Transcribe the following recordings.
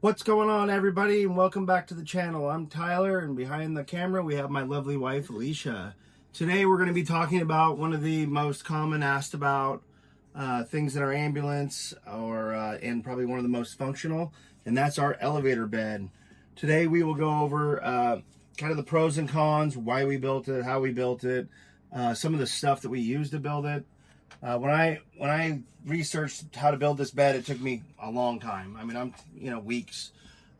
What's going on, everybody, and welcome back to the channel. I'm Tyler, and behind the camera we have my lovely wife Alicia. Today we're going to be talking about one of the most common asked about things in our ambulance, and probably one of the most functional, and that's our elevator bed. Today we will go over kind of the pros and cons, why we built it, how we built it, some of the stuff that we used to build it. When I researched how to build this bed, it took me a long time. I mean, I'm weeks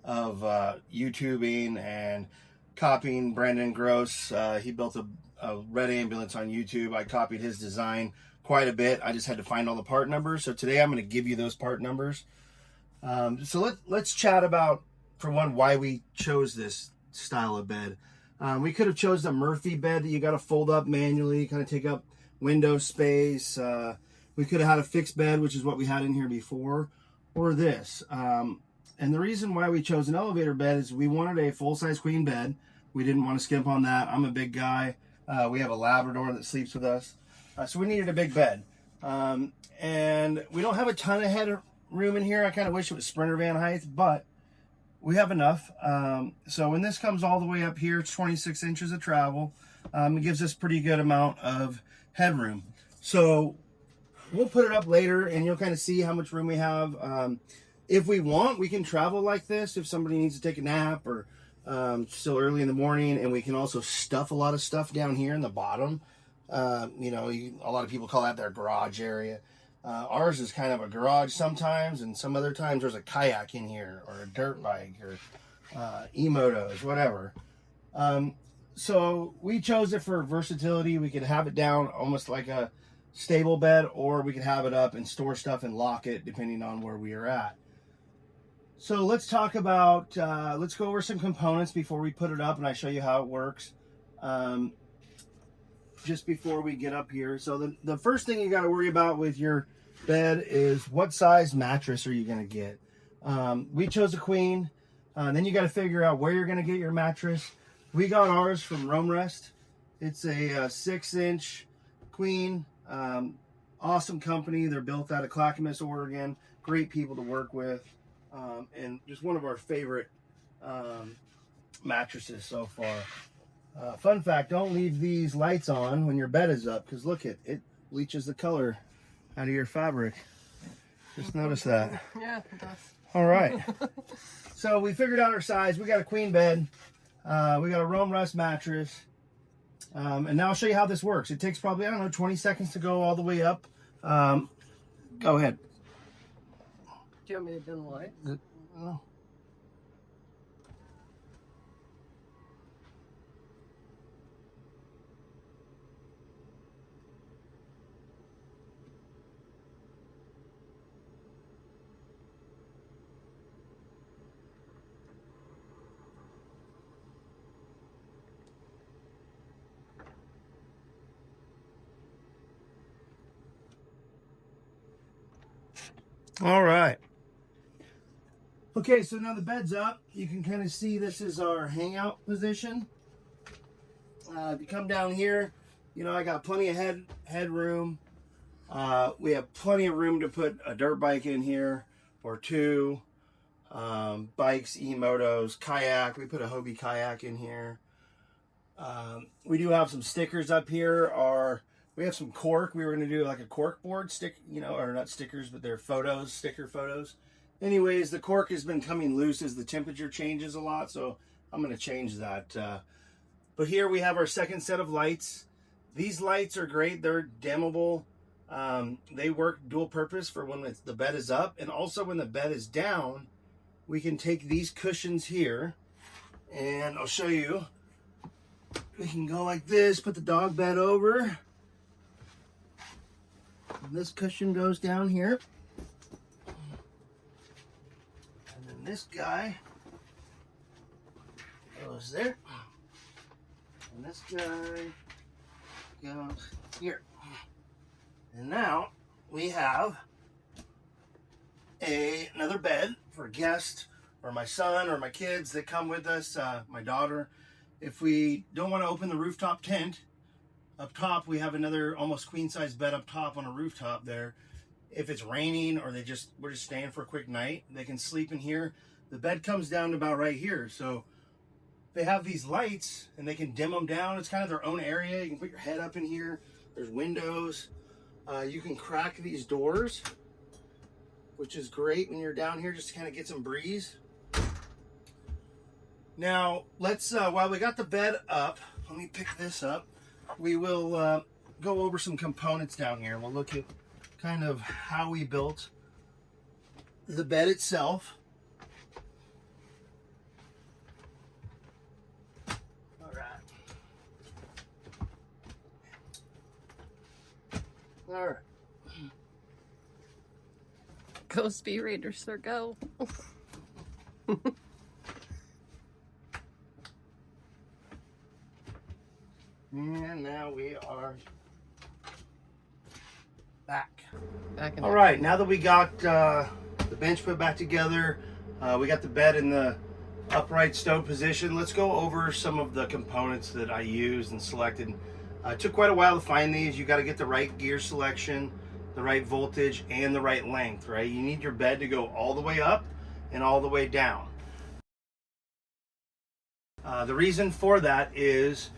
of YouTubing and copying Brandon Gross. He built a red ambulance on YouTube. I copied his design quite a bit. I just had to find all the part numbers. So today I'm going to give you those part numbers. So let's chat about, for one, why we chose this style of bed. We could have chose the Murphy bed that you got to fold up manually, kind of take up window space. We could have had a fixed bed, which is what we had in here before, or this. And the reason why we chose an elevator bed is we wanted a full-size queen bed. We didn't want to skimp on that. I'm a big guy. We have a Labrador that sleeps with us. So we needed a big bed. And we don't have a ton of headroom in here. I kind of wish it was Sprinter van height, but we have enough. So when this comes all the way up here, it's 26 inches of travel. It gives us pretty good amount of headroom. So we'll put it up later and you'll kind of see how much room we have. If we want, we can travel like this if somebody needs to take a nap or still early in the morning, and we can also stuff a lot of stuff down here in the bottom. A lot of people call that their garage area. Ours is kind of a garage sometimes, and some other times there's a kayak in here or a dirt bike or e-motos, whatever. So we chose it for versatility. We could have it down almost like a stable bed, or we could have it up and store stuff and lock it depending on where we are at. So let's talk about, let's go over some components before we put it up and I show you how it works. Just before we get up here. So the first thing you got to worry about with your bed is what size mattress are you going to get. We chose a queen. Then you got to figure out where you're going to get your mattress. We got ours from Rome Rest. It's a 6-inch queen. Awesome company. They're built out of Clackamas, Oregon. Great people to work with. And just one of our favorite mattresses so far. Fun fact, don't leave these lights on when your bed is up, because look, it bleaches the color out of your fabric. Just notice that. Yeah, it does. All right. So we figured out our size. We got a queen bed. We got a Rome Rest mattress. And now I'll show you how this works. It takes probably, 20 seconds to go all the way up. Go ahead. Do you want me to dim the light? No. All right. Okay, so now the bed's up. You can kind of see this is our hangout position. If you come down here, I got plenty of headroom. We have plenty of room to put a dirt bike in here or two. Bikes, e-motos, kayak. We put a Hobie kayak in here. We do have some stickers up here. We have some cork. We were going to do like a cork board stick, or not stickers, but they're photos, sticker photos. Anyways, the cork has been coming loose as the temperature changes a lot, so I'm going to change that. But here we have our second set of lights. These lights are great. They're dimmable. They work dual purpose for when the bed is up, and also when the bed is down, we can take these cushions here, and I'll show you. We can go like this, put the dog bed over. This cushion goes down here. And then this guy goes there. And this guy goes here. And now we have another bed for a guest or my son or my kids that come with us, my daughter. If we don't want to open the rooftop tent, up top we have another almost queen size bed up top on a rooftop there. If it's raining or we're just staying for a quick night, they can sleep in here. The bed comes down to about right here. So they have these lights and they can dim them down. It's kind of their own area. You can put your head up in here. There's windows. You can crack these doors, which is great when you're down here, just to kind of get some breeze. Now, let's, while we got the bed up, let me pick this up. We will go over some components down here. We'll look at kind of how we built the bed itself. All right. All right. Go Speed Ranger, sir, go. And now we are back. Back in All right, now that we got the bench put back together, we got the bed in the upright stowed position. Let's go over some of the components that I used and selected. It took quite a while to find these. You got to get the right gear selection, the right voltage, and the right length, right? You need your bed to go all the way up and all the way down. The reason for that is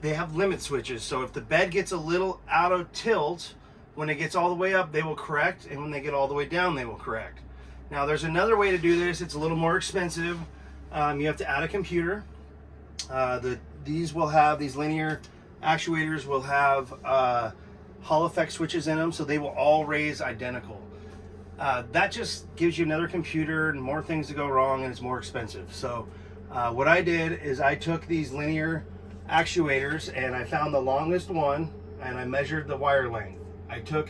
they have limit switches. So if the bed gets a little out of tilt, when it gets all the way up, they will correct, and when they get all the way down, they will correct. Now, there's another way to do this. It's a little more expensive. You have to add a computer. These linear actuators will have Hall effect switches in them, so they will all raise identical. That just gives you another computer and more things to go wrong, and it's more expensive. So what I did is I took these linear actuators and I found the longest one and I measured the wire length. I took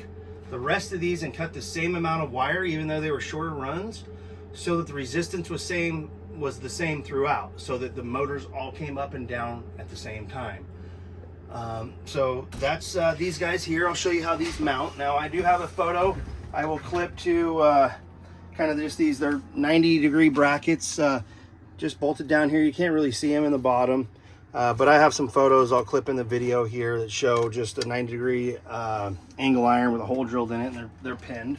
the rest of these and cut the same amount of wire, even though they were shorter runs, so that the resistance was the same throughout, so that the motors all came up and down at the same time. So that's these guys here. I'll show you how these mount. Now, I do have a photo I will clip to kind of just these. They're 90-degree brackets just bolted down here. You can't really see them in the bottom, but I have some photos I'll clip in the video here that show just a 90-degree angle iron with a hole drilled in it, and they're pinned.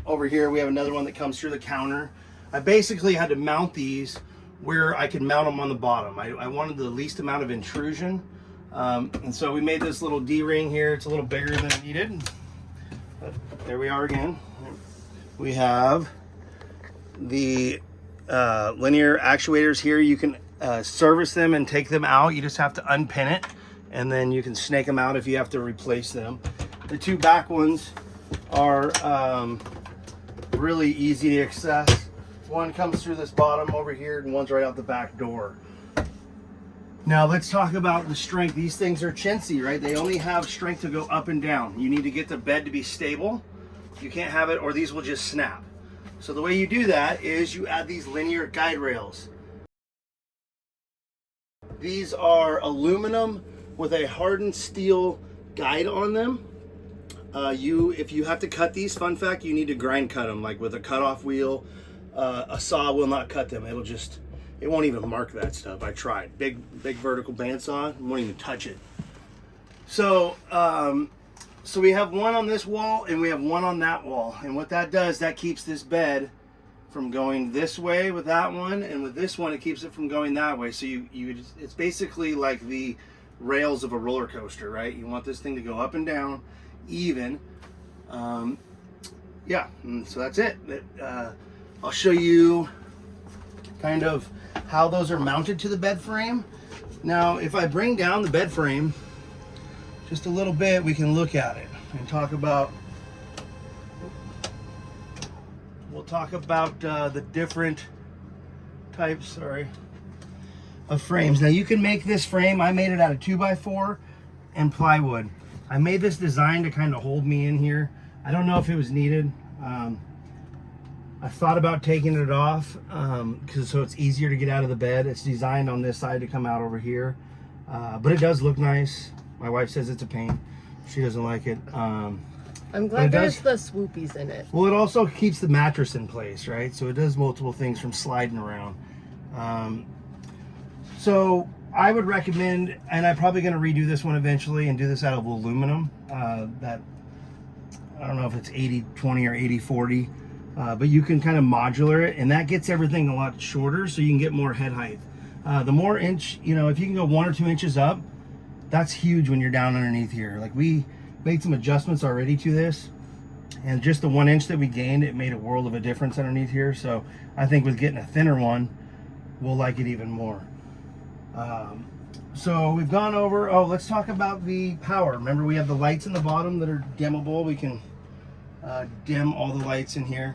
Over here we have another one that comes through the counter. I basically had to mount these where I could mount them on the bottom. I wanted the least amount of intrusion, and so we made this little D-ring here. It's a little bigger than needed, but there we are again. We have the linear actuators here. You can service them and take them out. You just have to unpin it, and then you can snake them out if you have to replace them. The two back ones are really easy to access. One comes through this bottom over here, and one's right out the back door. Now let's talk about the strength. These things are chintzy, right? They only have strength to go up and down. You need to get the bed to be stable. You can't have it, or these will just snap. So the way you do that is you add these linear guide rails. These are aluminum with a hardened steel guide on them. If you have to cut these, fun fact, you need to grind cut them, like with a cutoff wheel. A saw will not cut them. It won't even mark that stuff. I tried. Big vertical bandsaw, won't even touch it. So so we have one on this wall and we have one on that wall. And what that does, that keeps this bed from going this way with that one, and with this one it keeps it from going that way. So it's basically like the rails of a roller coaster, right? You want this thing to go up and down even. Yeah, and so that's it. I'll show you kind of how those are mounted to the bed frame. Now, if I bring down the bed frame just a little bit, we can look at it and talk about, we'll talk about the different types, of frames. Now you can make this frame, I made it out of 2x4 and plywood. I made this design to kind of hold me in here. I don't know if it was needed. I thought about taking it off so it's easier to get out of the bed. It's designed on this side to come out over here, but it does look nice. My wife says it's a pain. She doesn't like it. I'm glad there's the swoopies in it. Well, it also keeps the mattress in place, right? So it does multiple things from sliding around. So I would recommend, and I'm probably going to redo this one eventually and do this out of aluminum. That I don't know if it's 80-20 or 80-40, but you can kind of modular it, and that gets everything a lot shorter so you can get more head height. The more inch, you know, if you can go 1 or 2 inches up, that's huge when you're down underneath here. Like, we made some adjustments already to this, and just the 1 inch that we gained, it made a world of a difference underneath here. So I think with getting a thinner one, we'll like it even more. So we've gone over, oh, let's talk about the power. Remember, we have the lights in the bottom that are dimmable. We can dim all the lights in here.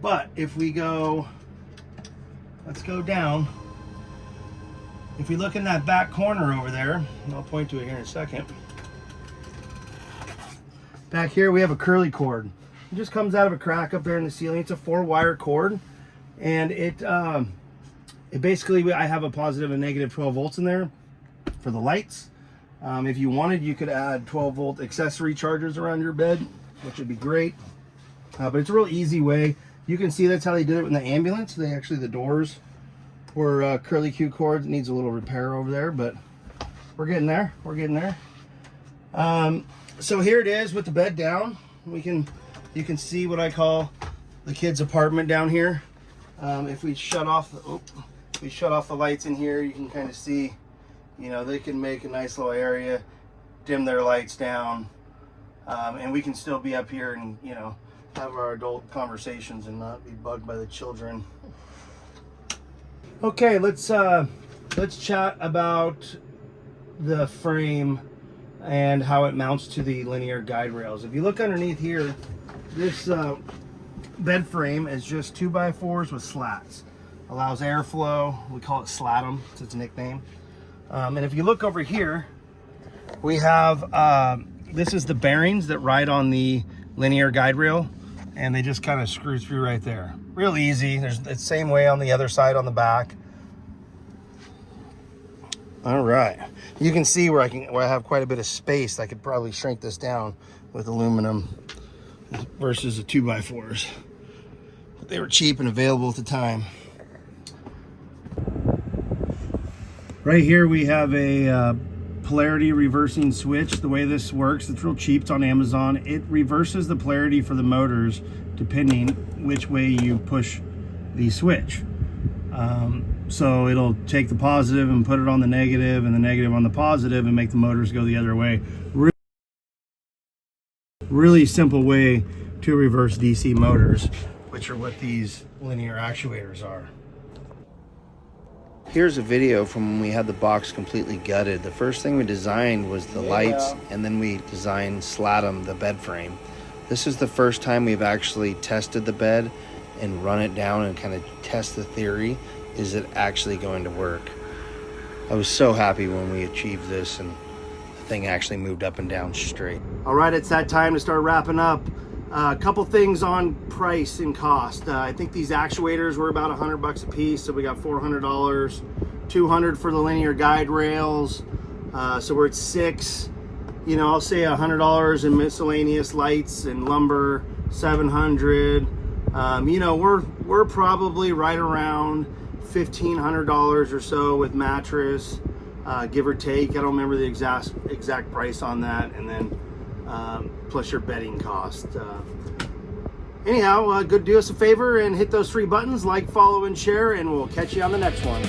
But if we go, let's go down. If we look in that back corner over there, and I'll point to it here in a second. Back here we have a curly cord. It just comes out of a crack up there in the ceiling. It's a 4-wire cord, and it basically, I have a positive and negative 12 volts in there for the lights. If you wanted, you could add 12-volt accessory chargers around your bed, which would be great. But it's a real easy way. You can see that's how they did it in the ambulance. They actually, the doors were curly Q cords. It needs a little repair over there, but we're getting there. We're getting there. So here it is with the bed down. You can see what I call the kids' apartment down here. If we shut off the lights in here, you can kind of see, you know, they can make a nice little area, dim their lights down, and we can still be up here and, you know, have our adult conversations and not be bugged by the children. Okay, let's chat about the frame and how it mounts to the linear guide rails. If you look underneath here, this bed frame is just 2x4s with slats. Allows airflow. We call it Slatum, it's its nickname. And if you look over here, we have this is the bearings that ride on the linear guide rail, and they just kind of screw through right there. Real easy. There's the same way on the other side on the back. All right, you can see where I have quite a bit of space. I could probably shrink this down with aluminum versus the 2x4s. But they were cheap and available at the time. Right here we have a polarity reversing switch. The way this works, it's real cheap. It's on Amazon. It reverses the polarity for the motors depending which way you push the switch. So it'll take the positive and put it on the negative, and the negative on the positive, and make the motors go the other way. Really simple way to reverse DC motors, which are what these linear actuators are. Here's a video from when we had the box completely gutted. The first thing we designed was the lights, and then we designed Slatum, the bed frame. This is the first time we've actually tested the bed and run it down and kind of test the theory. Is it actually going to work? I was so happy when we achieved this and the thing actually moved up and down straight. All right, it's that time to start wrapping up. A couple things on price and cost. I think these actuators were about $100 a piece, so we got $400. $200 for the linear guide rails, so we're at $600. You know, I'll say $100 in miscellaneous lights and lumber. $700. You know, we're probably right around $1,500 or so with mattress, give or take. I don't remember the exact price on that, and then plus your bedding cost. Anyhow, do us a favor and hit those 3 buttons, like, follow, and share, and we'll catch you on the next one.